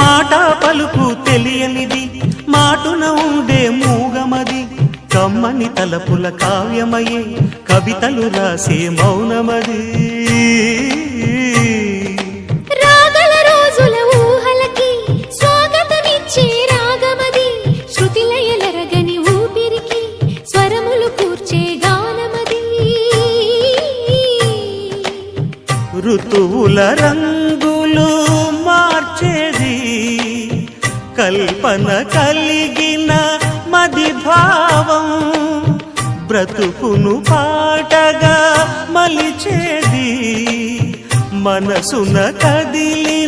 మాట పలుకు తెలియనిది మాటున ఉండే మూగమది కమ్మని తలపుల కావ్యమయే కవితలు రాసే మౌనమది రాగల రోజుల ఊహలకి స్వాగతమిచ్చే రాగమది శృతిలయలరగని ఊపిరికి స్వరములు కూర్చే గానమది ఋతువుల రంగులు మార్చేది కల్పన కలిగిన మది భావం బ్రతుకును పాటగా మలిచేది మనసున కదిలి